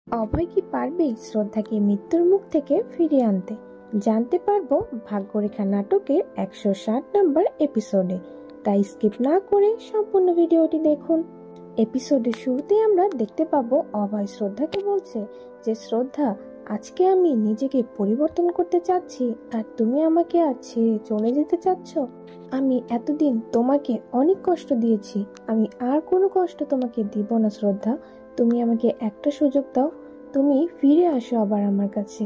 অভয় কি পারবে শ্রদ্ধাকে মৃত্যুর মুখ থেকে ফিরিয়ে আনতে? জানতে পারবো ভাগ্যরেখা নাটকের 160 নম্বর এপিসোডে। তাই স্কিপ না করে সম্পূর্ণ ভিডিওটি দেখুন। এপিসোডের শুরুতে আমরা দেখতে পাবো অভয় শ্রদ্ধাকে বলছে যে শ্রদ্ধা, আজকে আমি নিজেকে পরিবর্তন করতে চাচ্ছি আর তুমি আমাকে আর ছেড়ে চলে যেতে চাচ্ছ। আমি এতদিন তোমাকে অনেক কষ্ট দিয়েছি, আমি আর কোনো কষ্ট তোমাকে দিব না শ্রদ্ধা। তুমি আমাকে একটা সুযোগ দাও, তুমি ফিরে আসো আবার আমার কাছে।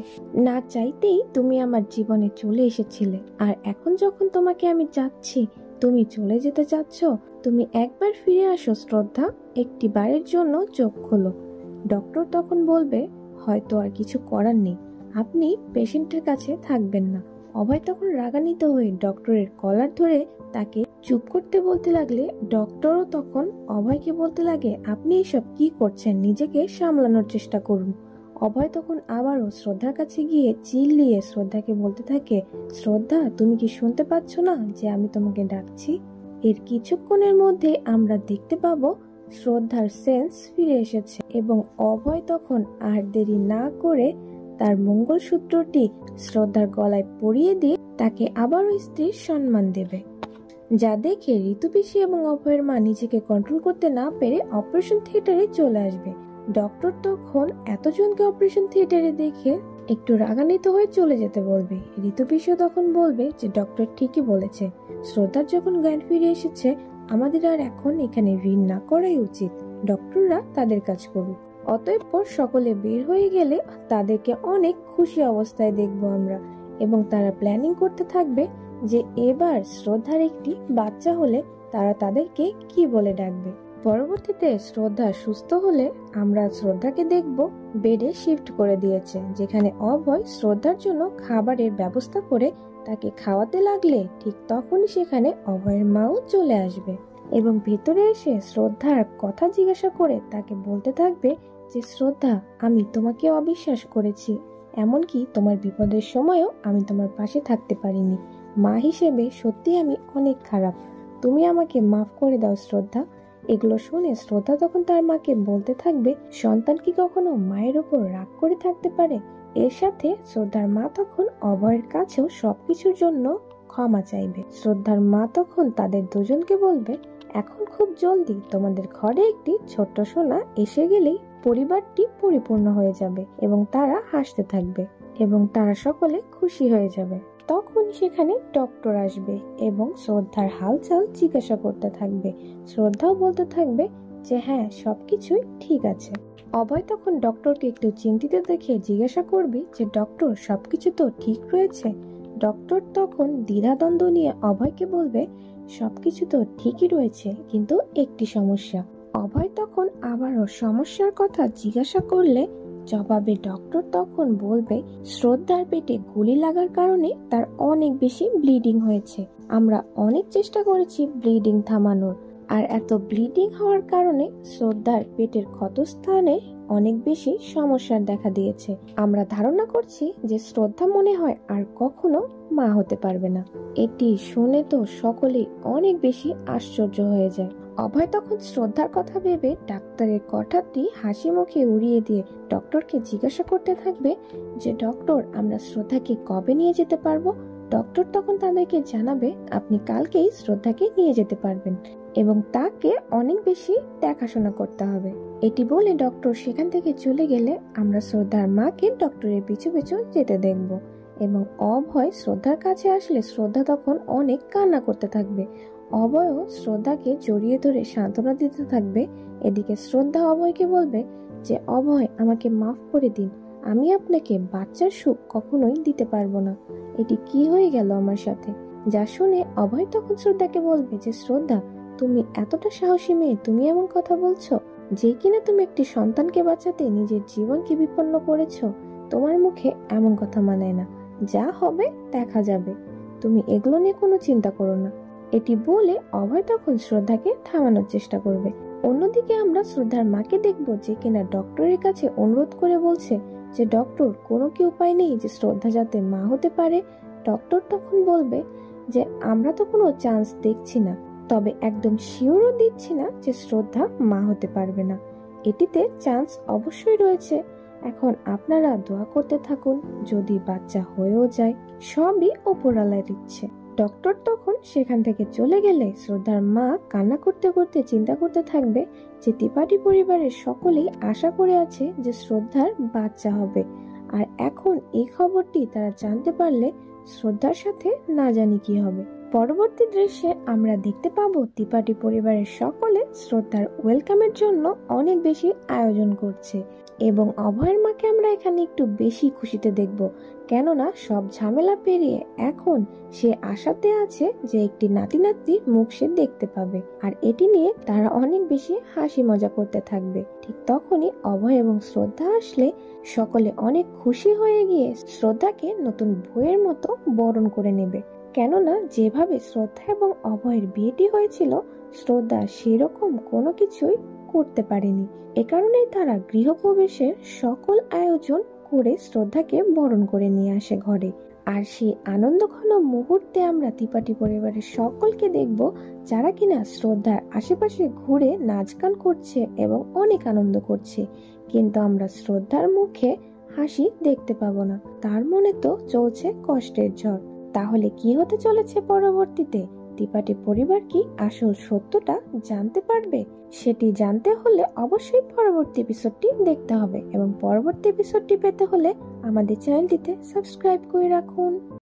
না চাইতেই তুমি আমার জীবনে চলে এসেছিলে, আর এখন যখন তোমাকে আমি চাচ্ছি তুমি চলে যেতে চাচ্ছ, তুমি একবার ফিরে আসো শ্রদ্ধা, একটি বারের জন্য চোখ খোলো। ডক্টর তখন বলবে, হয়তো আর কিছু করার নেই, আপনি পেশেন্টের কাছে থাকবেন না। অভয় তখন রাগান্বিত হয়ে ডক্টরের কলার ধরে তাকে চুপ করতে বলতে লাগলে ডক্টরও তখন অভয়কে বলতে লাগে, আপনি এসব কি করছেন, নিজেকে সামলানোর চেষ্টা করুন। অভয় তখন আবারও শ্রদ্ধার কাছে গিয়ে চিল্লিয়ে শ্রদ্ধাকে বলতে থাকে, শ্রদ্ধা, তুমি কি শুনতে পাচ্ছ না যে আমি তোমাকে ডাকছি? এর কিছুক্ষণের মধ্যে আমরা দেখতে পাবো শ্রদ্ধার সেন্স ফিরে এসেছে এবং অভয় তখন আর দেরি না করে তার মঙ্গলসূত্রটি শ্রদ্ধার গলায় পরিয়ে দিয়ে তাকে আবারও স্ত্রীর সম্মান দেবে। যা দেখে ঋতুপিসি এবং অভয়ের মা নিজেকে কন্ট্রোল করতে না পেরে অপারেশন থিয়েটারে চলে আসবে। ডক্টর তখন এতজনকে অপারেশন থিয়েটারে দেখে একটু রাগান্বিত হয়ে চলে যেতে বলবে। ঋতুপিসিও তখন বলবে যে ডক্টর ঠিকই বলেছে, শ্রদ্ধার যখন জ্ঞান ফিরে এসেছে, আমাদের আর এখন এখানে ঋণ না করাই উচিত, ডক্টররা তাদের কাজ করুক। অতএব সকলে বের হয়ে গেলে তাদেরকে অনেক খুশি অবস্থায় দেখবো আমরা, এবং তারা প্ল্যানিং করতে থাকবে যে এবার শ্রদ্ধার একটি বাচ্চা হলে তারা তাদেরকে কি বলে ডাকবে। পরবর্তীতে শ্রদ্ধা সুস্থ হলে আমরা শ্রদ্ধাকে দেখব বেডে শিফট করে দিয়েছে, যেখানে অভয় শ্রদ্ধার জন্য খাবারের ব্যবস্থা করে তাকে খাওয়াতে লাগলে ঠিক তখনই সেখানে অভয়ের মাও চলে আসবে এবং ভেতরে এসে শ্রদ্ধার কথা জিজ্ঞাসা করে তাকে বলতে থাকবে যে শ্রদ্ধা, আমি তোমাকে অবিশ্বাস করেছি, এমনকি তোমার বিপদের সময়ও আমি তোমার পাশে থাকতে পারিনি। মা হিসেবে সত্যি আমি অনেক খারাপ, তুমি আমাকে মাফ করে দাও শ্রদ্ধা। এগুলো শুনে শ্রদ্ধা তখন তার মাকে বলতে থাকবে, সন্তান কি কখনো মায়ের উপর রাগ করে থাকতে পারে? এর সাথে শ্রদ্ধার মা তখন অভয়ের কাছেও সবকিছুর জন্য ক্ষমা চাইবে। শ্রদ্ধার মা তখন তাদের দুজনকে বলবে, এখন খুব জলদি তোমাদের ঘরে একটি ছোট্ট সোনা এসে গেলেই পরিবারটি পরিপূর্ণ হয়ে যাবে এবং তারা হাসতে থাকবে এবং তারা সকলে খুশি হয়ে যাবে। তখন সেখানে ডক্টর আসবে এবং শ্রদ্ধার হালচাল জিজ্ঞাসা করতে থাকবে। শ্রদ্ধাও বলতে থাকবে যে হ্যাঁ, সবকিছুই ঠিক আছে। অভয় তখন ডক্টরকে একটু চিন্তিত দেখে জিজ্ঞাসা করবে যে ডক্টর, সবকিছু তো ঠিক রয়েছে? ডক্টর তখন দ্বিধাদ্বন্দ্ব নিয়ে অভয়কে বলবে, সবকিছু তো ঠিকই রয়েছে, কিন্তু একটি সমস্যা। অভয় তখন আবারও সমস্যার কথা জিজ্ঞাসা করলে জবাবে ডক্টর তখন বলবে, শ্রদ্ধার পেটে গুলি লাগার কারণে তার অনেক বেশি ব্লিডিং হয়েছে। আমরা অনেক চেষ্টা করেছি ব্লিডিং থামানোর, আর এত ব্লিডিং হওয়ার কারণে শ্রদ্ধার পেটের ক্ষতস্থানে অনেক বেশি সমস্যার দেখা দিয়েছে। আমরা ধারণা করছি যে শ্রদ্ধা মনে হয় আর কখনো মা হতে পারবে না। এটি শুনে তো সকলেই অনেক বেশি আশ্চর্য হয়ে যায়। অভয় তখন শ্রদ্ধার কথা ভেবে ডাক্তারের কথাটি হাসি মুখে উড়িয়ে দিয়ে ডক্টরকে জিজ্ঞাসা করতে থাকবে যে ডক্টর, আমরা শ্রদ্ধাকে কবে নিয়ে যেতে পারবো? ডক্টর তখন তাদেরকে জানাবে, আপনি কালকেই শ্রদ্ধাকে নিয়ে যেতে পারবেন এবং তাকে অনেক বেশি দেখাশোনা করতে হবে। এটি বলে ডক্টর সেখান থেকে চলে গেলে আমরা শ্রদ্ধার মাকে ডক্টরের পিছু পিছু যেতে দেখব এবং অভয় শ্রদ্ধার কাছে আসলে শ্রদ্ধা তখন অনেক কান্না করতে থাকবে। অভয়ও শ্রদ্ধাকে জড়িয়ে ধরে সান্ত্বনা দিতে থাকবে। এদিকে শ্রদ্ধা অভয়কে বলবে যে অভয়, আমাকে মাফ করে দিন, আমি আপনাকে বাচ্চার সুখ কখনোই দিতে পারবো না। এটি কি হয়ে গেল আমার সাথে? যা শুনে অভয় তখন শ্রদ্ধাকে বলবে যে শ্রদ্ধা, তুমি এতটা সাহসী মেয়ে, তুমি এমন কথা বলছো যে কিনা তুমি একটি সন্তানকে বাঁচাতে নিজের জীবনকে বিপন্ন করেছো? তোমার মুখে এমন কথা মানায় না, যা হবে দেখা যাবে, তুমি এগুলো নিয়ে কোনো চিন্তা করো না। এটি বলে অভয় তখন শ্রদ্ধাকে থামানোর চেষ্টা করবে। অন্যদিকে আমরা শ্রদ্ধার মাকে দেখব যে কিনা ডক্টরের কাছে অনুরোধ করে বলছে যে ডক্টর, কোনো কি উপায় নেই যে শ্রদ্ধা যাতে মা হতে পারে? ডক্টর তখন বলবে যে আমরা তো কোনো চান্স দেখছি না, তবে একদম শিওরও দিচ্ছি না যে শ্রদ্ধা মা হতে পারবে না। এটিতে চান্স অবশ্যই রয়েছে, এখন আপনারা দোয়া করতে থাকুন, যদি বাচ্চা হয়েও যায় সবই উপরওয়ালার ইচ্ছে। ডক্টর তখন সেখান থেকে চলে গেলে শ্রদ্ধার মা কান্না করতে করতে চিন্তা করতে থাকবে যে ত্রিপাঠী পরিবারের সকলেই আশা করে আছে যে শ্রদ্ধার বাচ্চা হবে, আর এখন এই খবরটি তারা জানতে পারলে শ্রদ্ধার সাথে না জানি কি হবে। পরবর্তী দৃশ্যে আমরা দেখতে পাবো ত্রিপাঠী পরিবারের সকলে শ্রদ্ধার ওয়েলকামের জন্য অনেক বেশি আয়োজন করছে এবং অভয়ের মাকে আমরা এখানে একটু বেশি খুশিতে দেখব, কেননা সব ঝামেলা পেরিয়ে এখন সে আশাতে আছে যে একটি নাতি নাতনির মুখ সে দেখতে পাবে, আর এটি নিয়ে তারা অনেক বেশি হাসি মজা করতে থাকবে। ঠিক তখনই অভয় এবং শ্রদ্ধা আসলে সকলে অনেক খুশি হয়ে গিয়ে শ্রদ্ধাকে নতুন বউয়ের মতো বরণ করে নেবে, কেননা যেভাবে শ্রদ্ধা এবং অভয়ের বিয়েটি হয়েছিল শ্রদ্ধা সেরকম কোনো কিছুই করতে পারেনি। এ কারণেই তারা গৃহপ্রবেশের সকল আয়োজন করে শ্রদ্ধাকে বরণ করে নিয়ে আসে ঘরে। আর সেই আনন্দঘন মুহূর্তে আমরা ত্রিপাঠী পরিবারের সকলকে দেখব যারা কিনা শ্রদ্ধার আশেপাশে ঘুরে নাচ গান করছে এবং অনেক আনন্দ করছে, কিন্তু আমরা শ্রদ্ধার মুখে হাসি দেখতে পাবো না, তার মনে তো চলছে কষ্টের ঝড়। তাহলে কি হতে চলেছে পরবর্তীতে? ত্রিপাঠী পরিবার কি আসল সত্যটা জানতে পারবে? সেটি জানতে হলে অবশ্যই পরবর্তী এপিসোডটি দেখতে হবে এবং পরবর্তী এপিসোডটি পেতে হলে আমাদের চ্যানেলটিতে সাবস্ক্রাইব করে রাখুন।